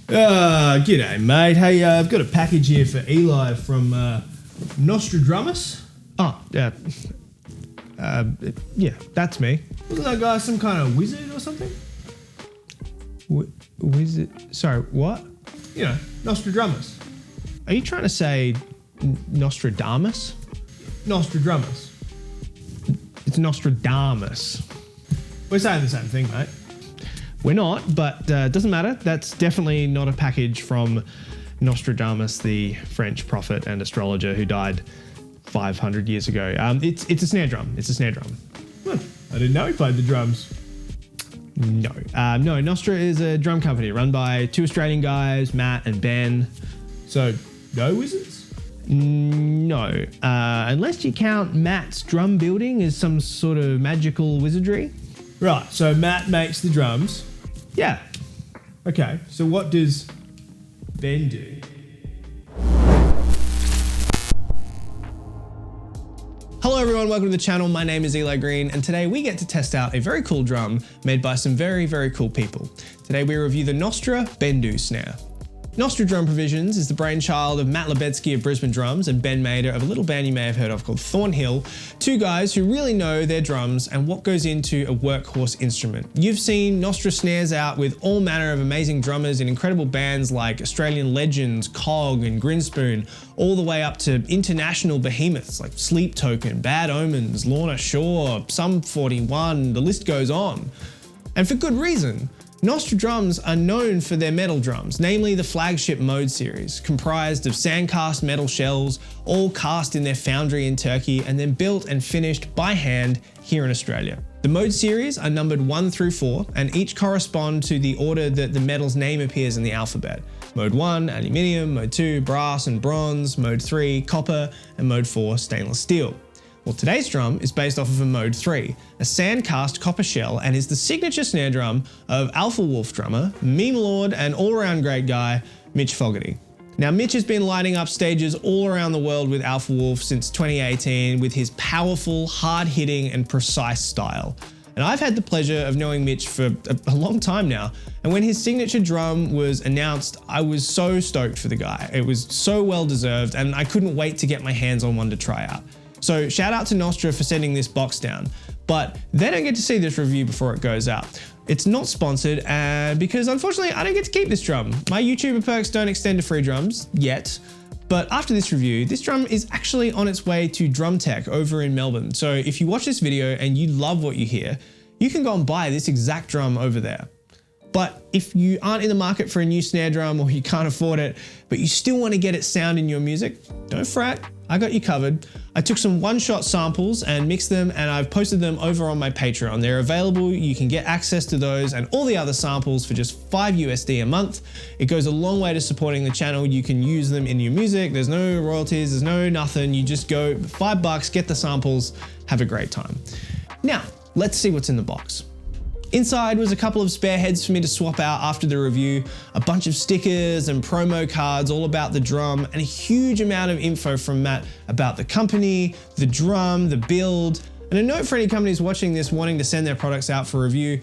G'day, mate. Hey, I've got a package here for Eli from Nostra Drums. Oh, yeah, that's me. Wasn't that guy some kind of wizard or something? Wizard? Sorry, what? You know, Nostra Drums. Are you trying to say Nostradamus? Nostra Drums. It's Nostradamus. We're saying the same thing, mate. We're not, but doesn't matter. That's definitely not a package from Nostradamus, the French prophet and astrologer who died 500 years ago. It's a snare drum. It's a snare drum. I didn't know he played the drums. No. No, Nostra is a drum company run by two Australian guys, Matt and Ben. So, no wizards? No. Unless you count Matt's drum building as some sort of magical wizardry. Right, so Matt makes the drums. Yeah. Okay, so what does Ben do? Hello everyone, welcome to the channel. My name is Eli Green, and today we get to test out a very cool drum made by some very, very cool people. Today we review the Nostra Bendu snare. Nostra Drum Provisions is the brainchild of Matt Lebetsky of Brisbane Drums and Ben Mader of a little band you may have heard of called Thornhill, two guys who really know their drums and what goes into a workhorse instrument. You've seen Nostra snares out with all manner of amazing drummers in incredible bands like Australian legends, Cog and Grinspoon, all the way up to international behemoths like Sleep Token, Bad Omens, Lorna Shore, Sum 41, the list goes on. And for good reason. Nostra drums are known for their metal drums, namely the flagship Mode series, comprised of sand-cast metal shells, all cast in their foundry in Turkey and then built and finished by hand here in Australia. The Mode series are numbered 1 through 4 and each correspond to the order that the metal's name appears in the alphabet. Mode 1, aluminium, Mode 2, brass and bronze, Mode 3, copper, and Mode 4, stainless steel. Well, today's drum is based off of a Mode 3, a sand-cast copper shell, and is the signature snare drum of Alpha Wolf drummer, meme lord, and all-around great guy, Mitch Foggarty. Now, Mitch has been lighting up stages all around the world with Alpha Wolf since 2018 with his powerful, hard-hitting, and precise style. And I've had the pleasure of knowing Mitch for a long time now, and when his signature drum was announced, I was so stoked for the guy. It was so well-deserved, and I couldn't wait to get my hands on one to try out. So shout out to Nostra for sending this box down, but they don't get to see this review before it goes out. It's not sponsored because unfortunately I don't get to keep this drum. My YouTuber perks don't extend to free drums yet, but after this review, this drum is actually on its way to Drum Tech over in Melbourne. So if you watch this video and you love what you hear, you can go and buy this exact drum over there. But if you aren't in the market for a new snare drum or you can't afford it, but you still want to get it sound in your music, don't fret, I got you covered. I took some one-shot samples and mixed them and I've posted them over on my Patreon. They're available, you can get access to those and all the other samples for just $5 a month. It goes a long way to supporting the channel. You can use them in your music, there's no royalties, there's no nothing. You just go $5, get the samples, have a great time. Now, let's see what's in the box. Inside was a couple of spare heads for me to swap out after the review, a bunch of stickers and promo cards all about the drum, and a huge amount of info from Matt about the company, the drum, the build, and a note for any companies watching this wanting to send their products out for review,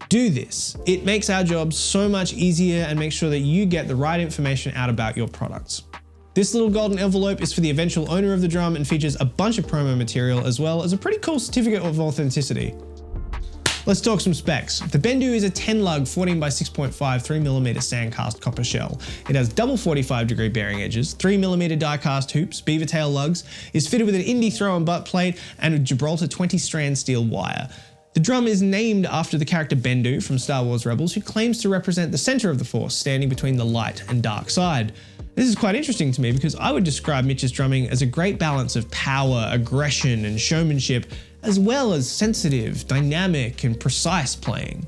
do this. It makes our job so much easier and makes sure that you get the right information out about your products. This little golden envelope is for the eventual owner of the drum and features a bunch of promo material as well as a pretty cool certificate of authenticity. Let's talk some specs. The Bendu is a 10 lug 14 by 6.5 3mm sandcast copper shell. It has double 45-degree bearing edges, 3mm die-cast hoops, beaver tail lugs, is fitted with an indie throw and butt plate, and a Gibraltar 20-strand steel wire. The drum is named after the character Bendu from Star Wars Rebels, who claims to represent the center of the Force, standing between the light and dark side. This is quite interesting to me because I would describe Mitch's drumming as a great balance of power, aggression, and showmanship, as well as sensitive, dynamic, and precise playing.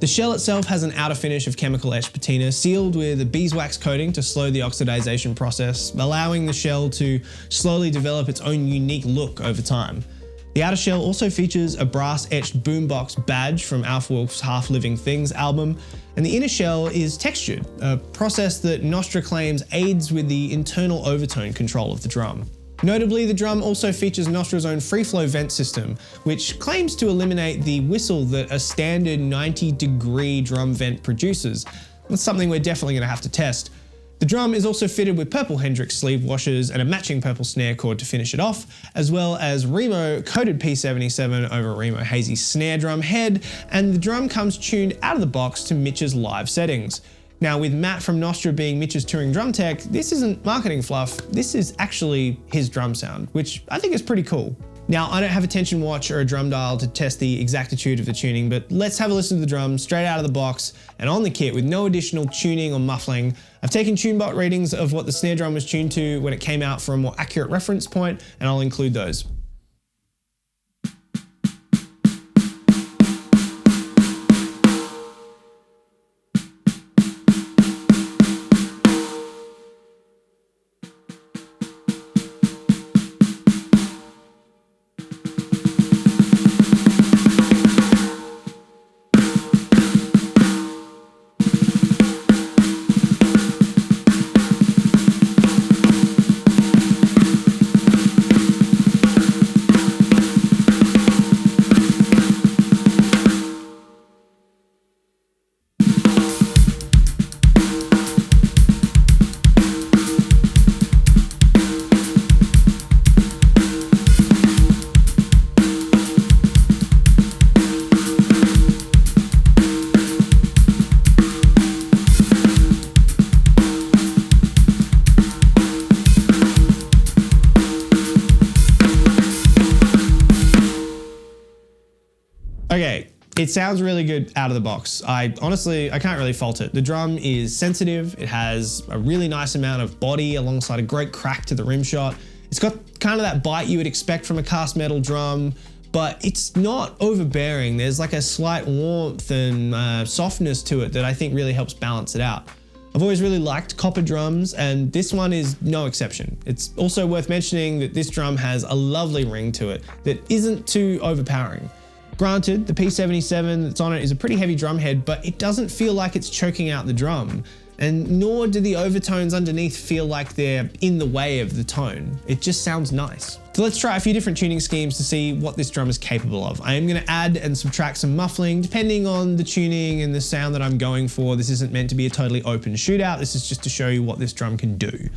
The shell itself has an outer finish of chemical etched patina sealed with a beeswax coating to slow the oxidization process, allowing the shell to slowly develop its own unique look over time. The outer shell also features a brass etched boombox badge from Alpha Wolf's Half Living Things album, and the inner shell is textured, a process that Nostra claims aids with the internal overtone control of the drum. Notably, the drum also features Nostra's own free flow vent system, which claims to eliminate the whistle that a standard 90-degree drum vent produces, That's something we're definitely going to have to test. The drum is also fitted with purple Hendrix sleeve washers and a matching purple snare cord to finish it off, as well as Remo coated P77 over Remo Hazy snare drum head, and the drum comes tuned out of the box to Mitch's live settings. Now, with Matt from Nostra being Mitch's touring drum tech, this isn't marketing fluff, this is actually his drum sound, which I think is pretty cool. Now, I don't have a tension watch or a drum dial to test the exactitude of the tuning, but let's have a listen to the drum straight out of the box and on the kit with no additional tuning or muffling. I've taken TuneBot readings of what the snare drum was tuned to when it came out for a more accurate reference point, and I'll include those. Okay, it sounds really good out of the box. I can't really fault it. The drum is sensitive, it has a really nice amount of body alongside a great crack to the rim shot. It's got kind of that bite you would expect from a cast metal drum, but it's not overbearing. There's like a slight warmth and softness to it that I think really helps balance it out. I've always really liked copper drums, and this one is no exception. It's also worth mentioning that this drum has a lovely ring to it that isn't too overpowering. Granted, the P77 that's on it is a pretty heavy drum head, but it doesn't feel like it's choking out the drum, and nor do the overtones underneath feel like they're in the way of the tone. It just sounds nice. So let's try a few different tuning schemes to see what this drum is capable of. I am going to add and subtract some muffling depending on the tuning and the sound that I'm going for. This isn't meant to be a totally open shootout. This is just to show you what this drum can do.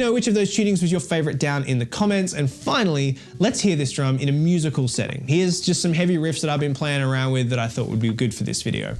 know which of those tunings was your favorite down in the comments. And finally, let's hear this drum in a musical setting. Here's just some heavy riffs that I've been playing around with that I thought would be good for this video.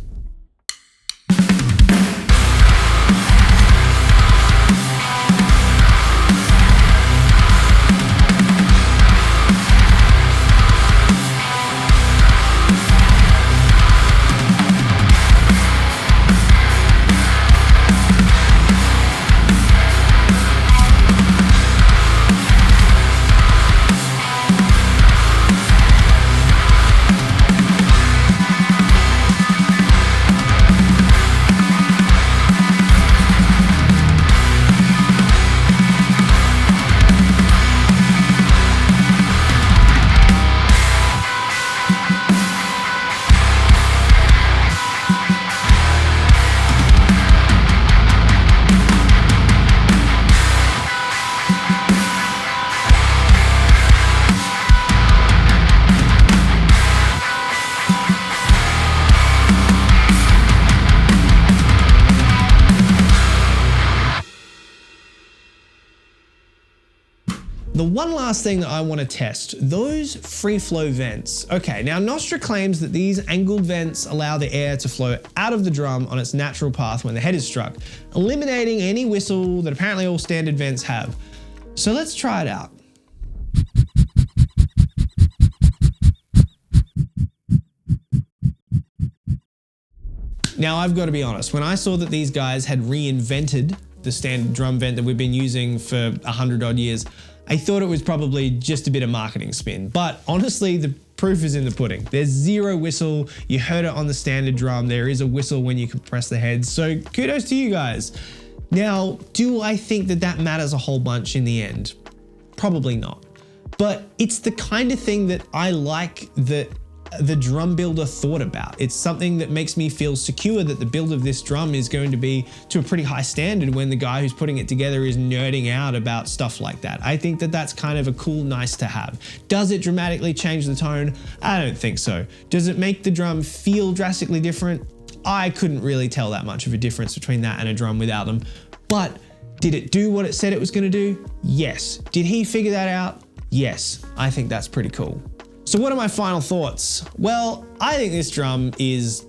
The one last thing that I want to test, those free flow vents. Okay, now Nostra claims that these angled vents allow the air to flow out of the drum on its natural path when the head is struck, eliminating any whistle that apparently all standard vents have. So let's try it out. Now I've got to be honest, when I saw that these guys had reinvented the standard drum vent that we've been using for 100 odd years, I thought it was probably just a bit of marketing spin, but honestly, the proof is in the pudding. There's zero whistle. You heard it on the standard drum. There is a whistle when you compress the head. So kudos to you guys. Now, do I think that that matters a whole bunch in the end? Probably not. But it's the kind of thing that I like that the drum builder thought about. It's something that makes me feel secure that the build of this drum is going to be to a pretty high standard when the guy who's putting it together is nerding out about stuff like that. I think that that's kind of a cool, nice to have. Does it dramatically change the tone? I don't think so. Does it make the drum feel drastically different? I couldn't really tell that much of a difference between that and a drum without them. But did it do what it said it was going to do? Yes. Did he figure that out? Yes. I think that's pretty cool. So what are my final thoughts? Well, I think this drum is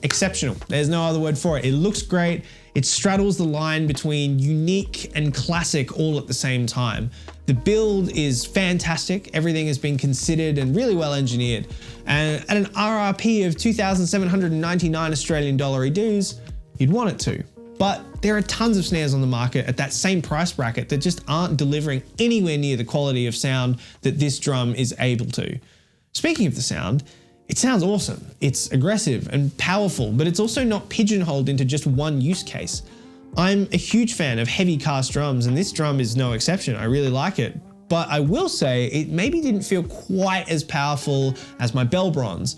exceptional. There's no other word for it. It looks great. It straddles the line between unique and classic all at the same time. The build is fantastic. Everything has been considered and really well engineered. And at an RRP of 2,799 Australian dollar dues, you'd want it to. But there are tons of snares on the market at that same price bracket that just aren't delivering anywhere near the quality of sound that this drum is able to. Speaking of the sound, it sounds awesome. It's aggressive and powerful, but it's also not pigeonholed into just one use case. I'm a huge fan of heavy cast drums, and this drum is no exception. I really like it. But I will say it maybe didn't feel quite as powerful as my Bell Bronze.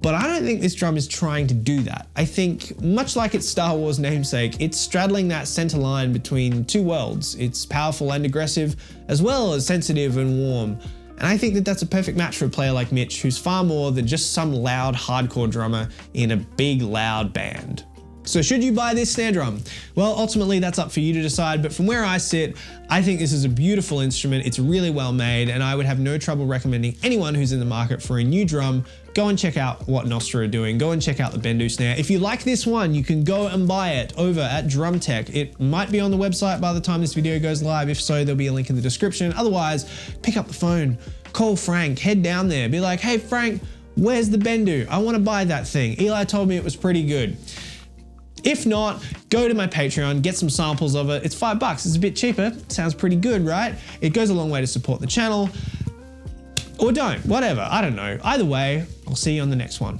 But I don't think this drum is trying to do that. I think, much like its Star Wars namesake, it's straddling that center line between two worlds. It's powerful and aggressive, as well as sensitive and warm. And I think that that's a perfect match for a player like Mitch, who's far more than just some loud hardcore drummer in a big loud band. So should you buy this snare drum? Well, ultimately that's up for you to decide, but from where I sit, I think this is a beautiful instrument. It's really well made, and I would have no trouble recommending anyone who's in the market for a new drum, go and check out what Nostra are doing. Go and check out the Bendu snare. If you like this one, you can go and buy it over at Drum Tech. It might be on the website by the time this video goes live. If so, there'll be a link in the description. Otherwise, pick up the phone, call Frank, head down there, be like, hey Frank, where's the Bendu? I want to buy that thing. Eli told me it was pretty good. If not, go to my Patreon, get some samples of it. It's $5, it's a bit cheaper. Sounds pretty good, right? It goes a long way to support the channel. Or don't, whatever, I don't know. Either way, I'll see you on the next one.